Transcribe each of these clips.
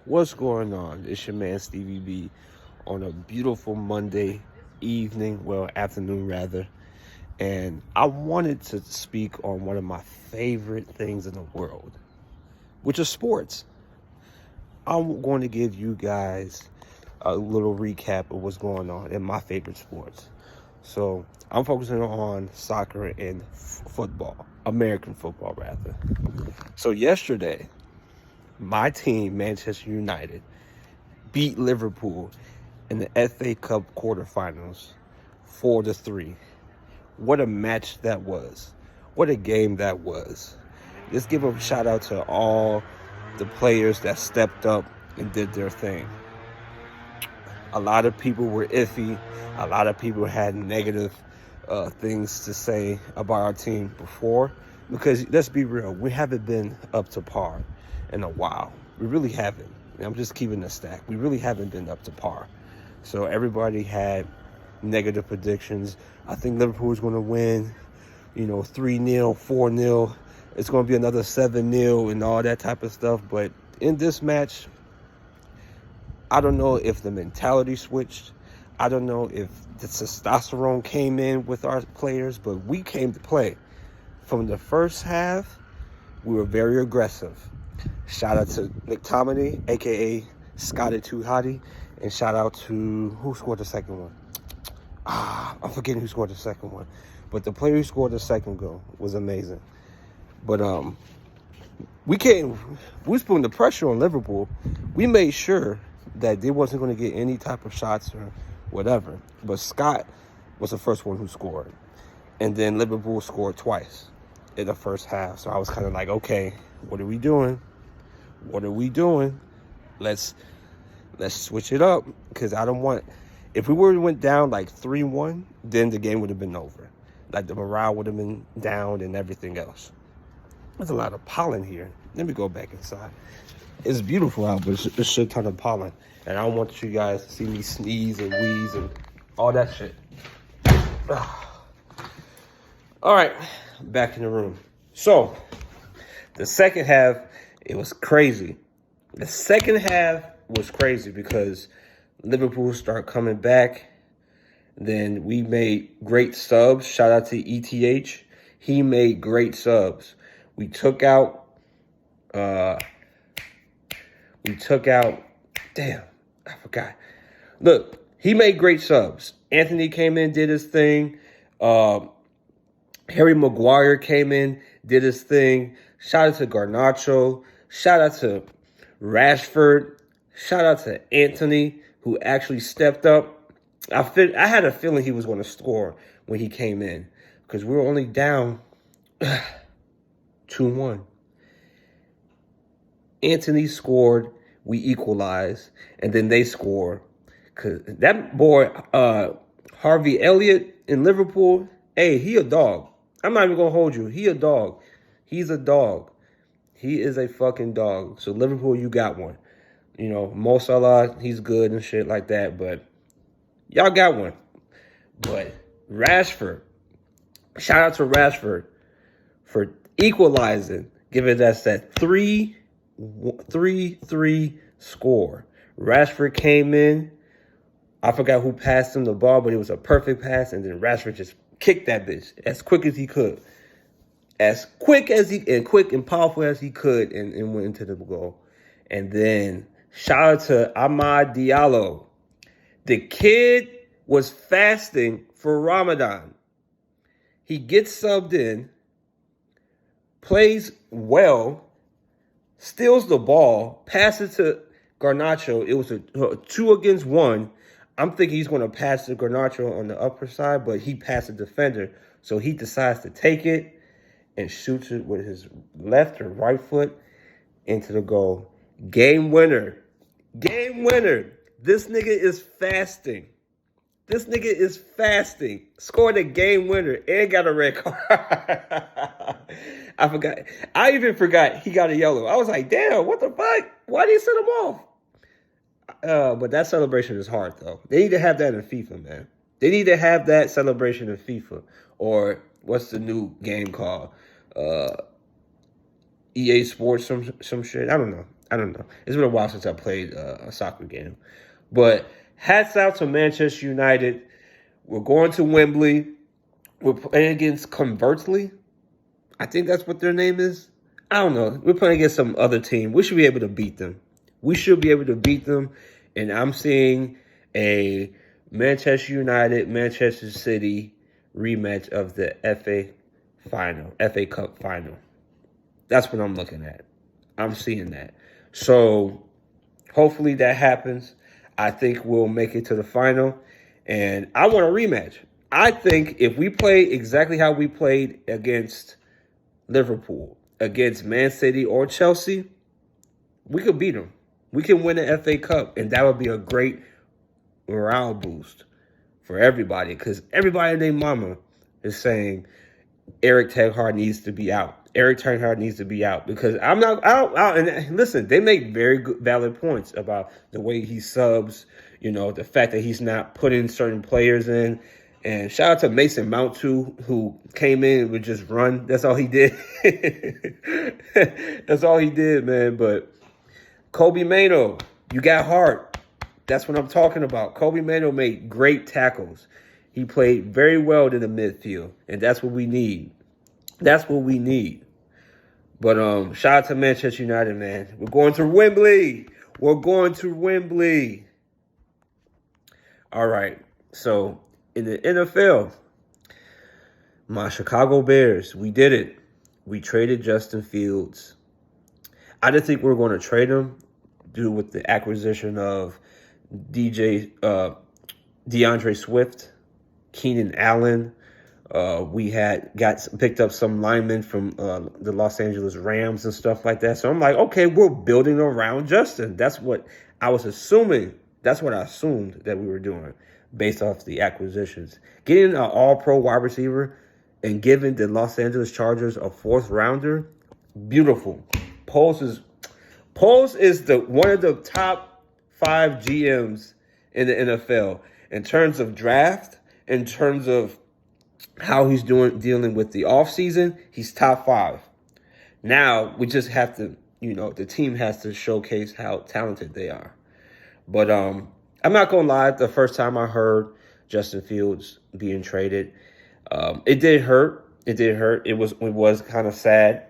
What's going on? It's your man Stevie B on a beautiful Monday evening, well, afternoon rather. And I wanted to speak on one of my favorite things in the world, which is sports. I'm going to give you guys a little recap of what's going on in my favorite sports. So I'm focusing on soccer and football, American football rather. So yesterday, my team, Manchester United, beat Liverpool in the FA Cup Quarterfinals 4-3. What a match that was. What a game that was. Let's give a shout out to all the players that stepped up and did their thing. A lot of people were iffy. A lot of people had negative things to say about our team before. Because let's be real, we haven't been up to par in a while. We really haven't. I'm just keeping a stack. We really haven't been up to par. So everybody had negative predictions. I think Liverpool is going to win, 3-0, 4-0. It's going to be another 7-0 and all that type of stuff. But in this match, I don't know if the mentality switched. I don't know if the testosterone came in with our players, but we came to play. From the first half, we were very aggressive. Shout out to McTominay, a.k.a. Scotty Too Hottie. And shout out to, who scored the second one? I'm forgetting who scored the second one. But the player who scored the second goal was amazing. But we was putting the pressure on Liverpool. We made sure that they wasn't going to get any type of shots or whatever. But Scott was the first one who scored. And then Liverpool scored twice in the first half. So I was kind of like, okay, what are we doing? What are we doing? Let's switch it up, because I don't want, if we went down like 3-1, then the game would have been over. Like the morale would have been down and everything else. There's a lot of pollen here. Let me go back inside. It's beautiful out, but it's a shit ton of pollen. And I don't want you guys to see me sneeze and wheeze and all that shit. All right, back in the room. So, the second half, it was crazy. The second half was crazy because Liverpool started coming back. Then we made great subs. Shout out to ETH. He made great subs. We took out, damn, I forgot. Look, he made great subs. Anthony came in, did his thing. Harry Maguire came in, did his thing. Shout out to Garnacho. Shout out to Rashford. Shout out to Anthony, who actually stepped up. I had a feeling he was going to score when he came in, because we were only down 2-1. Anthony scored. We equalized. And then they scored. Because that boy, Harvey Elliott in Liverpool, hey, he a dog. I'm not even going to hold you. He a dog. He's a dog. He is a fucking dog. So, Liverpool, you got one. Mo Salah, he's good and shit like that. But y'all got one. But Rashford, shout out to Rashford for equalizing, giving us that 3-3 score. Rashford came in. I forgot who passed him the ball, but it was a perfect pass. And then Rashford just kicked that bitch as quick as he could. As quick and powerful as he could, and went into the goal. And then shout out to Amad Diallo. The kid was fasting for Ramadan. He gets subbed in, plays well, steals the ball, passes to Garnacho. It was a 2 against 1. I'm thinking he's going to pass to Garnacho on the upper side, but he passed the defender. So he decides to take it and shoots it with his left or right foot into the goal. Game winner. Game winner. This nigga is fasting. Scored a game winner and got a red card. I forgot. I even forgot he got a yellow. I was like, damn, what the fuck? Why did he send him off? But that celebration is hard, though. They need to have that in FIFA, man. They need to have that celebration in FIFA. Or what's the new game called? EA Sports, some shit. I don't know. I don't know. It's been a while since I played a soccer game. But hats out to Manchester United. We're going to Wembley. We're playing against Convertly. I think that's what their name is. I don't know. We're playing against some other team. We should be able to beat them. We should be able to beat them. And I'm seeing a Manchester United, Manchester City rematch of the FA Cup final. That's what I'm looking at. I'm seeing that. So hopefully that happens. I think we'll make it to the final. And I want a rematch. I think if we play exactly how we played against Liverpool, against Man City or Chelsea, we could beat them. We can win the FA Cup, and that would be a great morale boost for everybody, because everybody and their mama is saying Eric Ten Hag needs to be out. Eric Ten Hag needs to be out, because I'm not out. And listen, they make very good, valid points about the way he subs, the fact that he's not putting certain players in. And shout out to Mason Mount, too, who came in and would just run. That's all he did. That's all he did, man. But Kobe Mano, you got heart. That's what I'm talking about. Kobe Mano made great tackles. He played very well in the midfield, and that's what we need. That's what we need. But shout out to Manchester United, man. We're going to Wembley. We're going to Wembley. All right. So in the NFL, my Chicago Bears, we did it. We traded Justin Fields. I didn't think we were going to trade him due with the acquisition of DeAndre Swift, Keenan Allen. We had picked up some linemen from the Los Angeles Rams and stuff like that. So I'm like, okay, we're building around Justin. That's what I was assuming. That's what I assumed that we were doing based off the acquisitions. Getting an all-pro wide receiver and giving the Los Angeles Chargers a fourth rounder, beautiful. Poles is one of the top 5 GMs in the NFL in terms of draft, in terms of how he's dealing with the offseason. He's top 5. Now we just have to, the team has to showcase how talented they are. But I'm not gonna lie, the first time I heard Justin Fields being traded, it did hurt. It did hurt. It was kind of sad.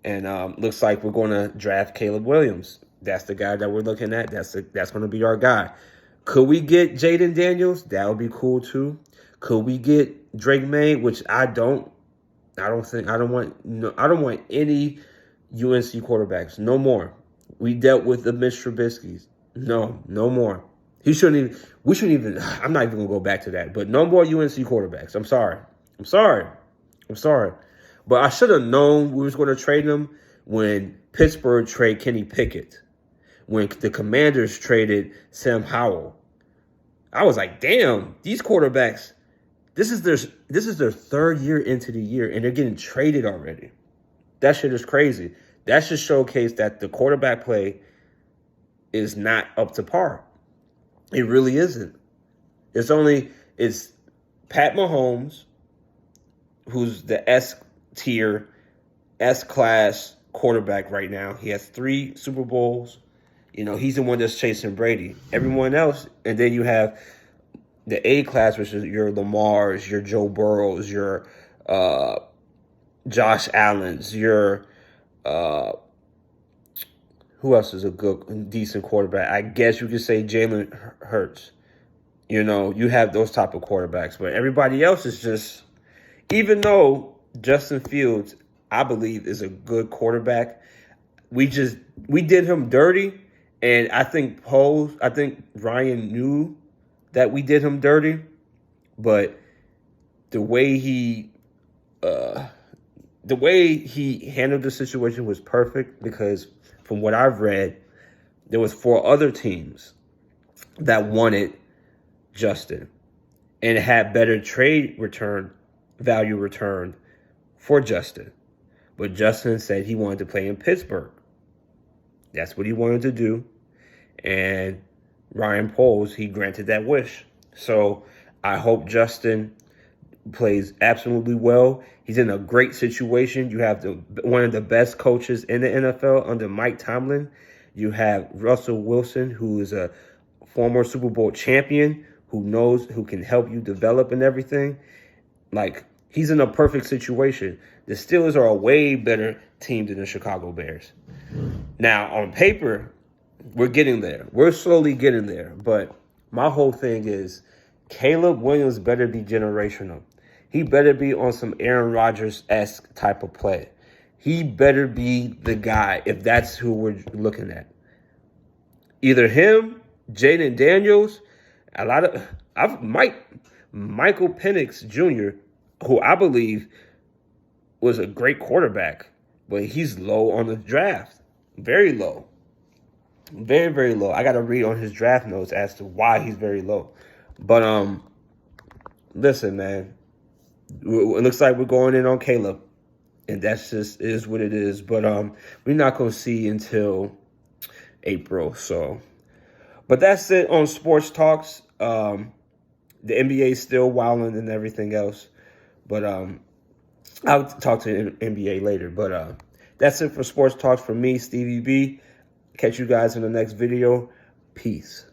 And looks like we're going to draft Caleb Williams. That's the guy that we're looking at. That's going to be our guy. Could we get Jaden Daniels? That would be cool too. Could we get Drake May? Which I don't want any UNC quarterbacks. No more. We dealt with the Mitch Trubisky's. No more. We shouldn't even. I'm not even gonna go back to that. But no more UNC quarterbacks. I'm sorry. But I should have known we was going to trade him when Pittsburgh traded Kenny Pickett, when the Commanders traded Sam Howell. I was like, damn, these quarterbacks, this is their third year into the year, and they're getting traded already. That shit is crazy. That should showcase that the quarterback play is not up to par. It really isn't. It's Pat Mahomes, who's the S-tier, S-class quarterback right now. He has 3 Super Bowls. He's the one that's chasing Brady. Everyone else, and then you have the A-class, which is your Lamars, your Joe Burrows, your Josh Allens, your who else is a good, decent quarterback? I guess you could say Jalen Hurts. You have those type of quarterbacks. But everybody else is just, even though Justin Fields, I believe, is a good quarterback, we did him dirty. And I think Ryan knew that we did him dirty. But the way he handled the situation was perfect, because from what I've read, there was 4 other teams that wanted Justin and had better value return for Justin. But Justin said he wanted to play in Pittsburgh. That's what he wanted to do. And Ryan Poles, he granted that wish. So I hope Justin plays absolutely well. He's in a great situation. You have one of the best coaches in the NFL under Mike Tomlin. You have Russell Wilson, who is a former Super Bowl champion, who can help you develop and everything. Like, he's in a perfect situation. The Steelers are a way better team than the Chicago Bears. Now, on paper, we're getting there. We're slowly getting there. But my whole thing is Caleb Williams better be generational. He better be on some Aaron Rodgers-esque type of play. He better be the guy if that's who we're looking at. Either him, Jaden Daniels, Michael Penix Jr., who I believe was a great quarterback, but he's low on the draft. Very low. Very, very low. I got to read on his draft notes as to why he's very low. But listen, man. It looks like we're going in on Caleb. And that's just is what it is. But we're not going to see until April. So, but that's it on Sports Talks. The NBA is still wilding and everything else. But I'll talk to NBA later. But that's it for Sports Talks from me, Stevie B. Catch you guys in the next video. Peace.